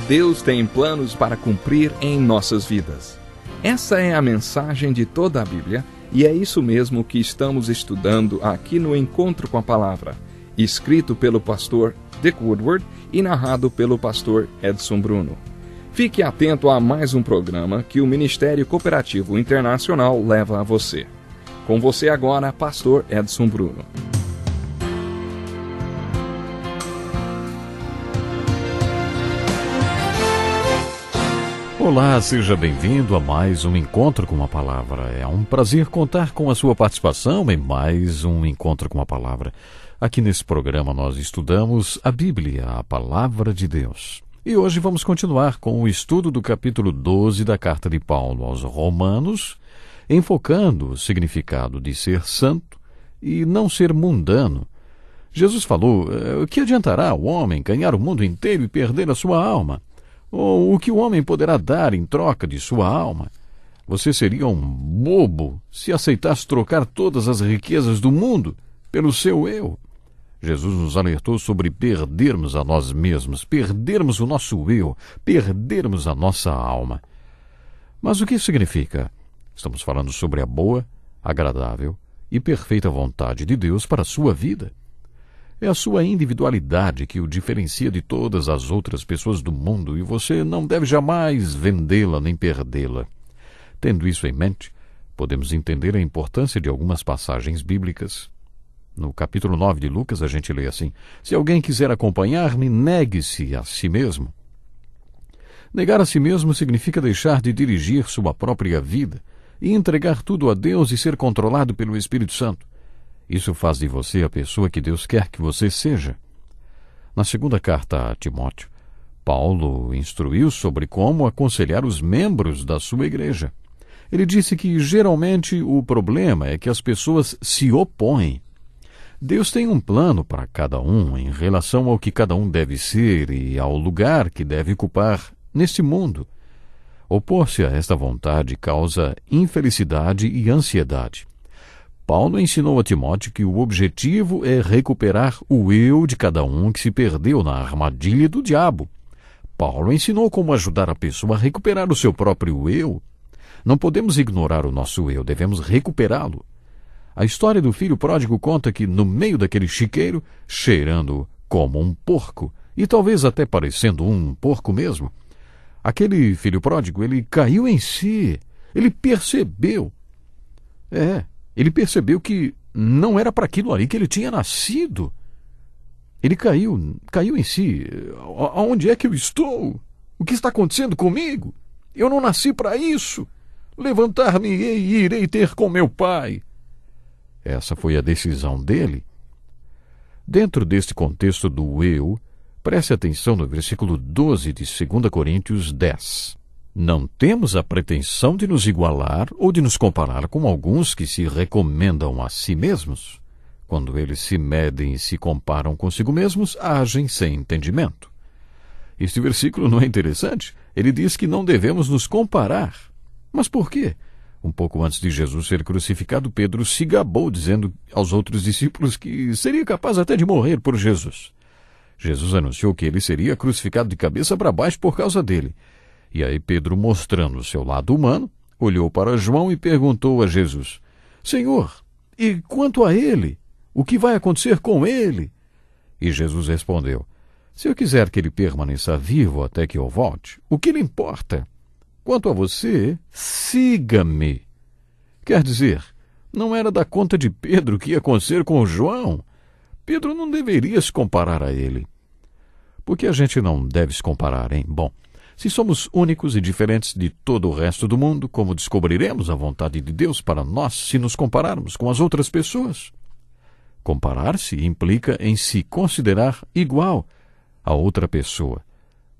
Deus tem planos para cumprir em nossas vidas. Essa é a mensagem de toda a Bíblia e é isso mesmo que estamos estudando aqui no Encontro com a Palavra, escrito pelo pastor Dick Woodward e narrado pelo pastor Edson Bruno. Fique atento a mais um programa que o Ministério Cooperativo Internacional leva a você. Com você agora, pastor Edson Bruno. Olá, seja bem-vindo a mais um Encontro com a Palavra. É um prazer contar com a sua participação em mais um Encontro com a Palavra. Aqui nesse programa nós estudamos a Bíblia, a Palavra de Deus. E hoje vamos continuar com o estudo do capítulo 12 da carta de Paulo aos Romanos, enfocando o significado de ser santo e não ser mundano. Jesus falou: o que adiantará o homem ganhar o mundo inteiro e perder a sua alma? Ou o que o homem poderá dar em troca de sua alma? Você seria um bobo se aceitasse trocar todas as riquezas do mundo pelo seu eu. Jesus nos alertou sobre perdermos a nós mesmos, perdermos o nosso eu, perdermos a nossa alma. Mas o que isso significa? Estamos falando sobre a boa, agradável e perfeita vontade de Deus para a sua vida. É a sua individualidade que o diferencia de todas as outras pessoas do mundo e você não deve jamais vendê-la nem perdê-la. Tendo isso em mente, podemos entender a importância de algumas passagens bíblicas. No capítulo 9 de Lucas, a gente lê assim: se alguém quiser acompanhar-me, negue-se a si mesmo. Negar a si mesmo significa deixar de dirigir sua própria vida e entregar tudo a Deus e ser controlado pelo Espírito Santo. Isso faz de você a pessoa que Deus quer que você seja. Na segunda carta a Timóteo, Paulo instruiu sobre como aconselhar os membros da sua igreja. Ele disse que geralmente o problema é que as pessoas se opõem. Deus tem um plano para cada um em relação ao que cada um deve ser e ao lugar que deve ocupar neste mundo. Opor-se a esta vontade causa infelicidade e ansiedade. Paulo ensinou a Timóteo que o objetivo é recuperar o eu de cada um que se perdeu na armadilha do diabo. Paulo ensinou como ajudar a pessoa a recuperar o seu próprio eu. Não podemos ignorar o nosso eu, devemos recuperá-lo. A história do filho pródigo conta que, no meio daquele chiqueiro, cheirando como um porco, e talvez até parecendo um porco mesmo, aquele filho pródigo, ele caiu em si, ele percebeu. Ele percebeu que não era para aquilo ali que ele tinha nascido. Ele caiu em si. Aonde é que eu estou? O que está acontecendo comigo? Eu não nasci para isso. Levantar-me-ei e irei ter com meu pai. Essa foi a decisão dele. Dentro deste contexto do eu, preste atenção no versículo 12 de 2 Coríntios 10. Não temos a pretensão de nos igualar ou de nos comparar com alguns que se recomendam a si mesmos. Quando eles se medem e se comparam consigo mesmos, agem sem entendimento. Este versículo não é interessante? Ele diz que não devemos nos comparar. Mas por quê? Um pouco antes de Jesus ser crucificado, Pedro se gabou, dizendo aos outros discípulos que seria capaz até de morrer por Jesus. Jesus anunciou que ele seria crucificado de cabeça para baixo por causa dele. E aí Pedro, mostrando o seu lado humano, olhou para João e perguntou a Jesus: Senhor, e quanto a ele? O que vai acontecer com ele? E Jesus respondeu: se eu quiser que ele permaneça vivo até que eu volte, o que lhe importa? Quanto a você, siga-me. Quer dizer, não era da conta de Pedro o que ia acontecer com João. Pedro não deveria se comparar a ele. Por que a gente não deve se comparar, hein? Bom, se somos únicos e diferentes de todo o resto do mundo, como descobriremos a vontade de Deus para nós se nos compararmos com as outras pessoas? Comparar-se implica em se considerar igual a outra pessoa,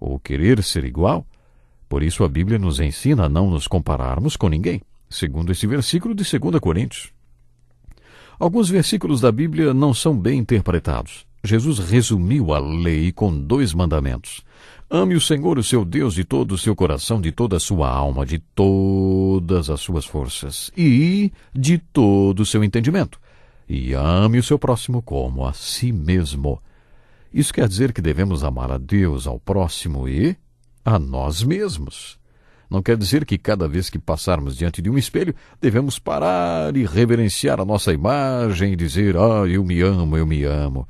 ou querer ser igual. Por isso a Bíblia nos ensina a não nos compararmos com ninguém, segundo esse versículo de 2 Coríntios. Alguns versículos da Bíblia não são bem interpretados. Jesus resumiu a lei com 2 mandamentos. Ame o Senhor, o seu Deus, de todo o seu coração, de toda a sua alma, de todas as suas forças e de todo o seu entendimento. E ame o seu próximo como a si mesmo. Isso quer dizer que devemos amar a Deus, ao próximo e a nós mesmos. Não quer dizer que cada vez que passarmos diante de um espelho, devemos parar e reverenciar a nossa imagem e dizer, eu me amo, eu me amo.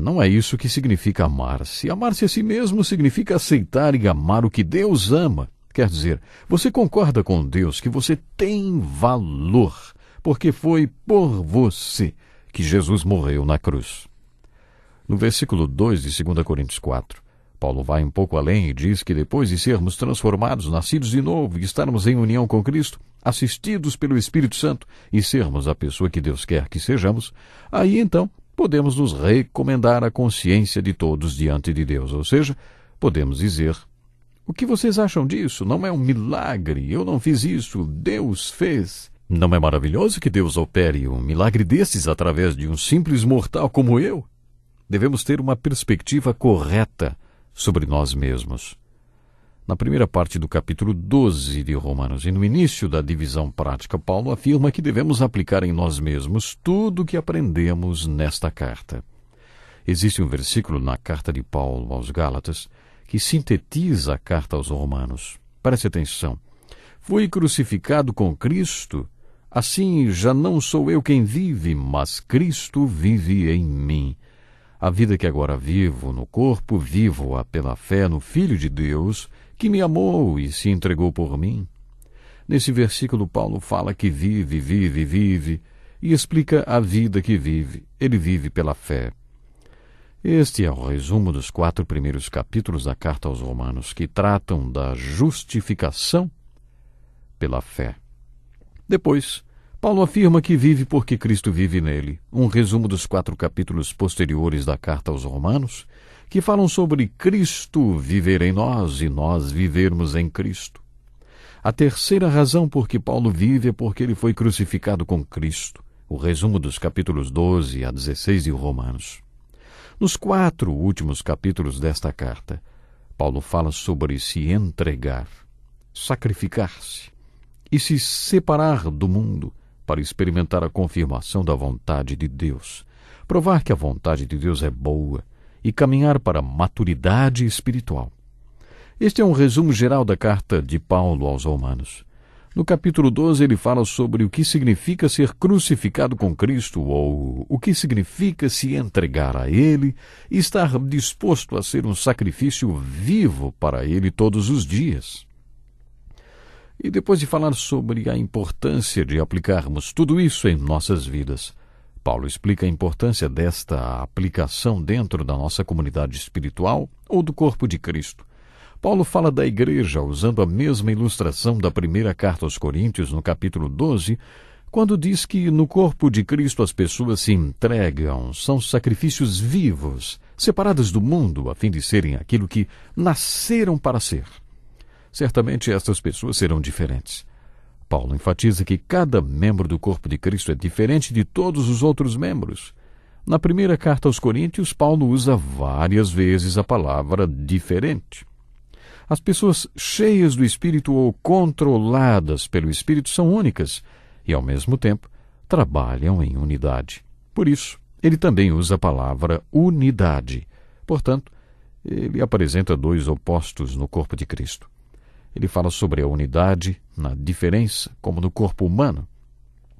Não é isso que significa amar-se. Amar-se a si mesmo significa aceitar e amar o que Deus ama. Quer dizer, você concorda com Deus que você tem valor, porque foi por você que Jesus morreu na cruz. No versículo 2 de 2 Coríntios 4, Paulo vai um pouco além e diz que depois de sermos transformados, nascidos de novo e estarmos em união com Cristo, assistidos pelo Espírito Santo e sermos a pessoa que Deus quer que sejamos, aí então podemos nos recomendar à consciência de todos diante de Deus. Ou seja, podemos dizer, o que vocês acham disso? Não é um milagre? Eu não fiz isso, Deus fez. Não é maravilhoso que Deus opere um milagre desses através de um simples mortal como eu? Devemos ter uma perspectiva correta sobre nós mesmos. Na primeira parte do capítulo 12 de Romanos e no início da divisão prática, Paulo afirma que devemos aplicar em nós mesmos tudo o que aprendemos nesta carta. Existe um versículo na carta de Paulo aos Gálatas que sintetiza a carta aos Romanos. Preste atenção. Fui crucificado com Cristo, assim já não sou eu quem vive, mas Cristo vive em mim. A vida que agora vivo no corpo, vivo-a pela fé no Filho de Deus, que me amou e se entregou por mim. Nesse versículo, Paulo fala que vive, e explica a vida que vive. Ele vive pela fé. Este é o resumo dos 4 primeiros capítulos da carta aos Romanos, que tratam da justificação pela fé. Depois, Paulo afirma que vive porque Cristo vive nele. Um resumo dos 4 capítulos posteriores da carta aos Romanos, que falam sobre Cristo viver em nós e nós vivermos em Cristo. A terceira razão por que Paulo vive é porque ele foi crucificado com Cristo. O resumo dos capítulos 12 a 16 de Romanos. Nos 4 últimos capítulos desta carta, Paulo fala sobre se entregar, sacrificar-se e se separar do mundo para experimentar a confirmação da vontade de Deus, provar que a vontade de Deus é boa e caminhar para a maturidade espiritual. Este é um resumo geral da carta de Paulo aos Romanos. No capítulo 12 ele fala sobre o que significa ser crucificado com Cristo, ou o que significa se entregar a Ele e estar disposto a ser um sacrifício vivo para Ele todos os dias. E depois de falar sobre a importância de aplicarmos tudo isso em nossas vidas, Paulo explica a importância desta aplicação dentro da nossa comunidade espiritual ou do corpo de Cristo. Paulo fala da igreja usando a mesma ilustração da primeira carta aos Coríntios, no capítulo 12, quando diz que no corpo de Cristo as pessoas se entregam, são sacrifícios vivos, separadas do mundo, a fim de serem aquilo que nasceram para ser. Certamente estas pessoas serão diferentes. Paulo enfatiza que cada membro do corpo de Cristo é diferente de todos os outros membros. Na primeira carta aos Coríntios, Paulo usa várias vezes a palavra diferente. As pessoas cheias do Espírito ou controladas pelo Espírito são únicas e, ao mesmo tempo, trabalham em unidade. Por isso, ele também usa a palavra unidade. Portanto, ele apresenta 2 opostos no corpo de Cristo. Ele fala sobre a unidade na diferença, como no corpo humano.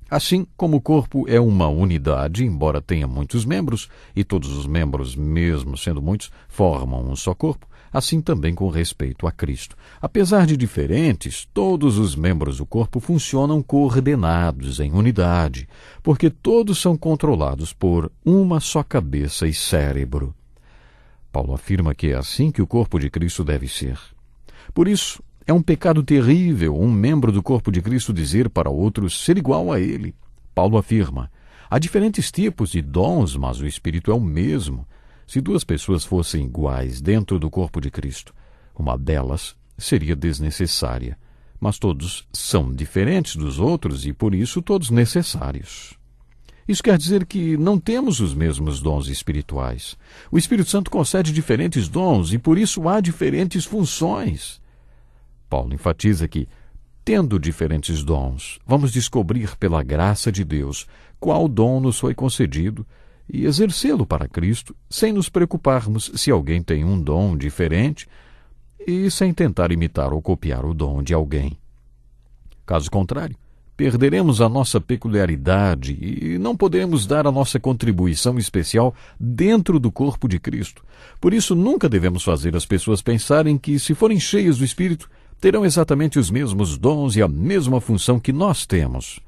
Assim como o corpo é uma unidade, embora tenha muitos membros, e todos os membros, mesmo sendo muitos, formam um só corpo, assim também com respeito a Cristo. Apesar de diferentes, todos os membros do corpo funcionam coordenados em unidade, porque todos são controlados por uma só cabeça e cérebro. Paulo afirma que é assim que o corpo de Cristo deve ser. Por isso, é um pecado terrível um membro do corpo de Cristo dizer para outro ser igual a ele. Paulo afirma, há diferentes tipos de dons, mas o Espírito é o mesmo. Se 2 pessoas fossem iguais dentro do corpo de Cristo, uma delas seria desnecessária. Mas todos são diferentes dos outros e, por isso, todos necessários. Isso quer dizer que não temos os mesmos dons espirituais. O Espírito Santo concede diferentes dons e, por isso, há diferentes funções. Paulo enfatiza que, tendo diferentes dons, vamos descobrir pela graça de Deus qual dom nos foi concedido e exercê-lo para Cristo, sem nos preocuparmos se alguém tem um dom diferente e sem tentar imitar ou copiar o dom de alguém. Caso contrário, perderemos a nossa peculiaridade e não poderemos dar a nossa contribuição especial dentro do corpo de Cristo. Por isso, nunca devemos fazer as pessoas pensarem que, se forem cheias do Espírito, terão exatamente os mesmos dons e a mesma função que nós temos.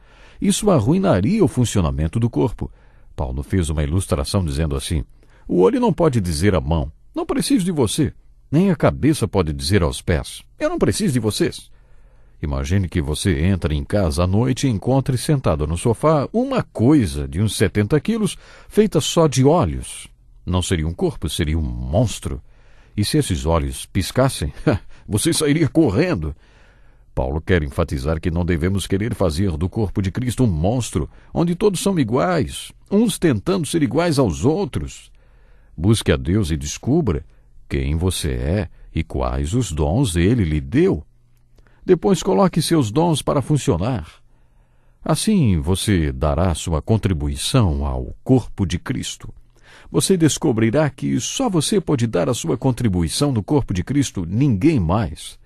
Isso arruinaria o funcionamento do corpo. Paulo fez uma ilustração dizendo assim: o olho não pode dizer à mão, não preciso de você, nem a cabeça pode dizer aos pés, eu não preciso de vocês. Imagine que você entra em casa à noite e encontre sentado no sofá uma coisa de uns 70 quilos feita só de olhos. Não seria um corpo, seria um monstro. E se esses olhos piscassem, você sairia correndo. Paulo quer enfatizar que não devemos querer fazer do corpo de Cristo um monstro, onde todos são iguais, uns tentando ser iguais aos outros. Busque a Deus e descubra quem você é e quais os dons Ele lhe deu. Depois coloque seus dons para funcionar. Assim você dará sua contribuição ao corpo de Cristo. Você descobrirá que só você pode dar a sua contribuição no corpo de Cristo, ninguém mais.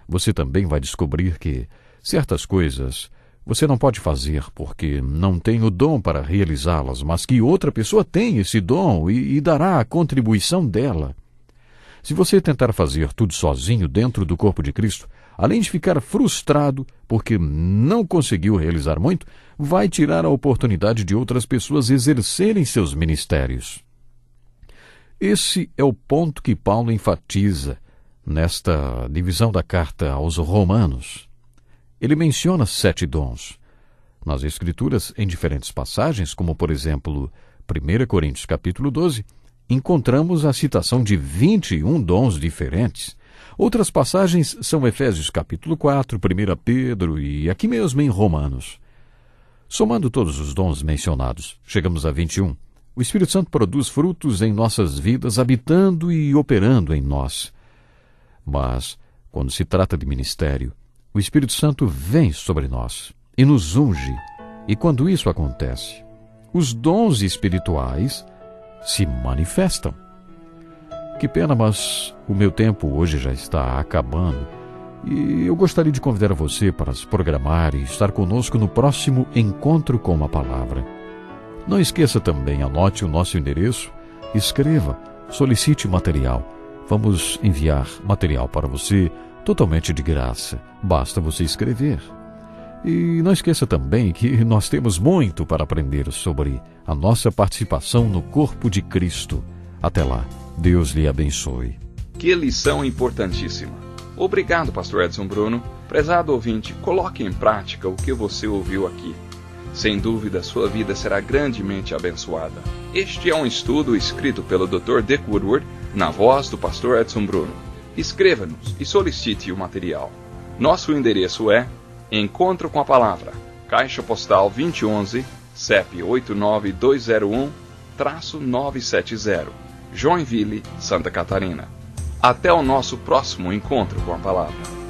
Você também vai descobrir que certas coisas você não pode fazer porque não tem o dom para realizá-las, mas que outra pessoa tem esse dom e dará a contribuição dela. Se você tentar fazer tudo sozinho dentro do corpo de Cristo, além de ficar frustrado porque não conseguiu realizar muito, vai tirar a oportunidade de outras pessoas exercerem seus ministérios. Esse é o ponto que Paulo enfatiza nesta divisão da carta aos Romanos. Ele menciona 7 dons. Nas Escrituras, em diferentes passagens, como por exemplo, 1 Coríntios capítulo 12, encontramos a citação de 21 dons diferentes. Outras passagens são Efésios capítulo 4, 1 Pedro e aqui mesmo em Romanos. Somando todos os dons mencionados, chegamos a 21. O Espírito Santo produz frutos em nossas vidas, habitando e operando em nós. Mas, quando se trata de ministério, o Espírito Santo vem sobre nós e nos unge. E quando isso acontece, os dons espirituais se manifestam. Que pena, mas o meu tempo hoje já está acabando e eu gostaria de convidar você para se programar e estar conosco no próximo Encontro com a Palavra. Não esqueça também, anote o nosso endereço, escreva, solicite material. Vamos enviar material para você totalmente de graça, basta você escrever. E não esqueça também que nós temos muito para aprender sobre a nossa participação no corpo de Cristo. Até lá, Deus lhe abençoe. Que lição importantíssima. Obrigado, pastor Edson Bruno. Prezado ouvinte, coloque em prática o que você ouviu aqui. Sem dúvida, sua vida será grandemente abençoada. Este é um estudo escrito pelo Dr. Dick Woodward, na voz do pastor Edson Bruno. Escreva-nos e solicite o material. Nosso endereço é Encontro com a Palavra, Caixa Postal 2011, CEP 89201-970, Joinville, Santa Catarina. Até o nosso próximo Encontro com a Palavra.